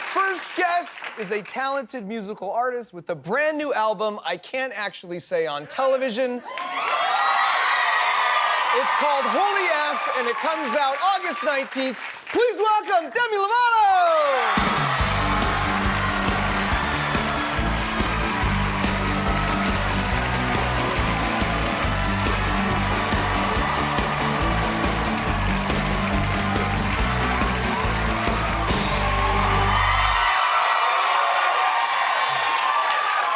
first guest is a talented musical artist with a brand new album I can't actually say on television. It's called Holy F, and it comes out August 19th. Please welcome Demi Lovato!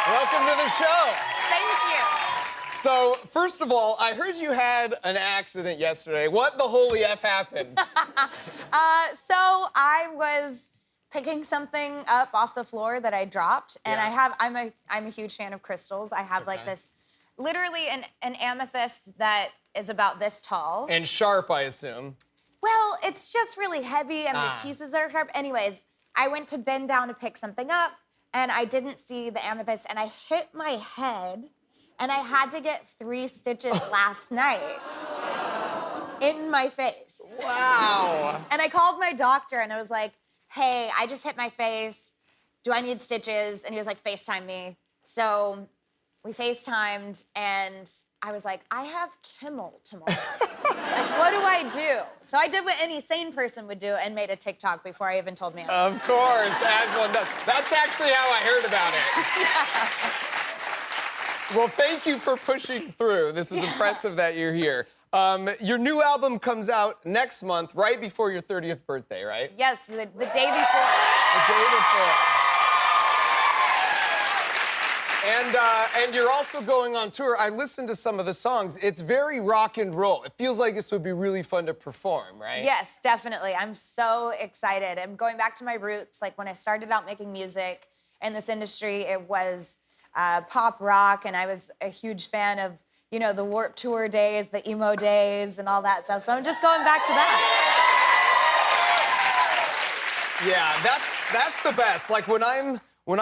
Welcome to the show. Thank you. So, first of all, I heard you had an accident yesterday. What the holy F happened? So I was picking something up off the floor that I dropped, and Yeah. I'm a huge fan of crystals. I have like this, literally an amethyst that is about this tall. And sharp, I assume. Well, it's just really heavy, and there's pieces that are sharp. Anyways, I went to bend down to pick something up, and I didn't see the amethyst, and I hit my head, and I had to get 3 stitches last night in my face. Wow. And I called my doctor, and I was like, hey, I just hit my face. Do I need stitches? And he was like, FaceTime me. So we FaceTimed, and I was like, I have Kimmel tomorrow. Like, what do I do? So I did what any sane person would do and made a TikTok before I even told me. Of course, as one does. That's actually how I heard about it. Yeah. Well, thank you for pushing through. This is impressive that you're here. Your new album comes out next month, right before your 30th birthday, right? Yes, the day before. The day before. And you're also going on tour. I listened to some of the songs. It's very rock and roll. It feels like this would be really fun to perform, right? Yes, definitely. I'm so excited. I'm going back to my roots. Like, when I started out making music in this industry, it was pop rock, and I was a huge fan of, you know, the Warped Tour days, the emo days, and all that stuff. So I'm just going back to that. Yeah, that's the best. Like, when I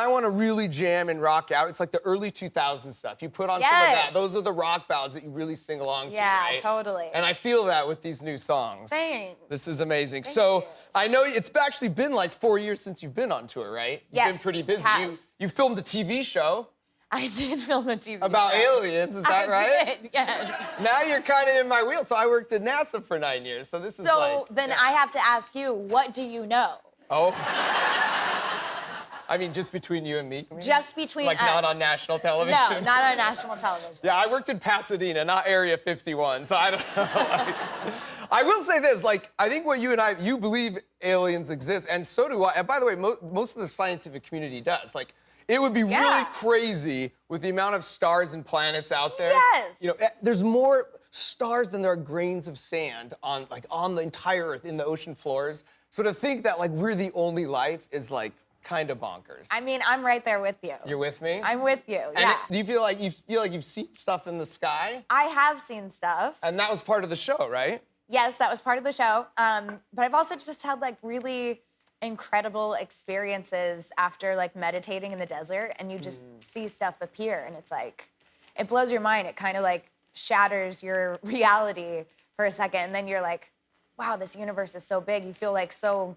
want to really jam and rock out, it's like the early 2000s stuff. You put on some of that. Those are the rock ballads that you really sing along to, right? Yeah, totally. And I feel that with these new songs. Thanks. This is amazing. Thank so you. I know it's actually been like 4 years since you've been on tour, right? You've been pretty busy. You filmed a TV show. I did film a TV about show. aliens, is that right? I did, yes. Now you're kind of in my wheel. So I worked at NASA for 9 years. So this is like... So then I have to ask you, what do you know? Oh. I mean, just between you and me? I mean? Just between us. Like not on national television? No, not on national television. Yeah, I worked in Pasadena, not Area 51, so I don't know. I will say this, like, I think what you believe aliens exist, and so do I. And by the way, most of the scientific community does. Like, it would be really crazy with the amount of stars and planets out there. Yes. You know, there's more stars than there are grains of sand on the entire Earth, in the ocean floors. So to think that, like, we're the only life is, like, kind of bonkers. I mean, I'm right there with you. You're with me? I'm with you, And yeah. do you feel like you've seen stuff in the sky? I have seen stuff. And that was part of the show, right? Yes, that was part of the show. But I've also just had, like, really incredible experiences after, like, meditating in the desert, and you just see stuff appear, and it's like, it blows your mind. It kind of, like, shatters your reality for a second, and then you're like, wow, this universe is so big. You feel like so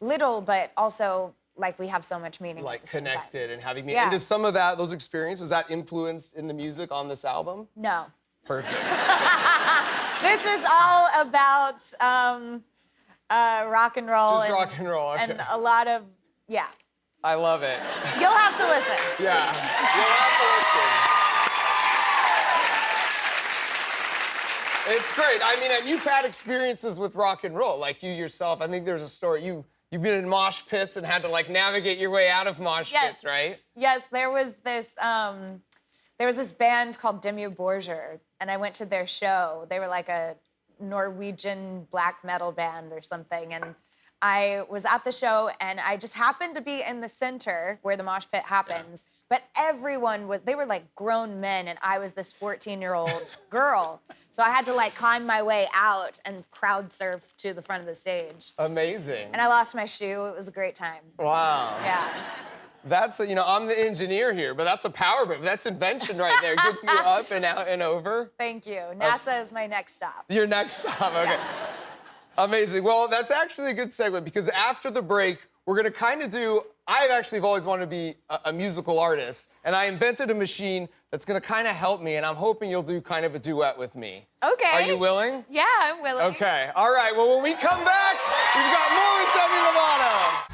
little, but also like we have so much meaning. Like at the same time. connected and having meaning. Yeah. And does some of those experiences, that influenced in the music on this album? No. Perfect. This is all about rock and roll. Just rock and roll, okay. And a lot of, yeah. I love it. You'll have to listen. Yeah, you'll have to listen. It's great. I mean, and you've had experiences with rock and roll, like you yourself. I think there's a story. You've been in mosh pits and had to, like, navigate your way out of mosh pits, right? Yes, there was this band called Demi Lovato, and I went to their show. They were like a Norwegian black metal band or something, and I was at the show, and I just happened to be in the center where the mosh pit happens, but they were like grown men, and I was this 14-year-old girl. So I had to, like, climb my way out and crowd surf to the front of the stage. Amazing. And I lost my shoe. It was a great time. Wow. Yeah. That's, you know, I'm the engineer here, but that's a power move. That's invention right there. Getting you up and out and over. Thank you. NASA is my next stop. Your next stop, okay. Yeah. Amazing. Well, that's actually a good segue, because after the break, we're gonna kind of do, I've actually always wanted to be a musical artist, and I invented a machine that's gonna kind of help me, and I'm hoping you'll do kind of a duet with me. Okay. Are you willing? Yeah, I'm willing. Okay, all right, well, when we come back, we've got more with Demi Lovato.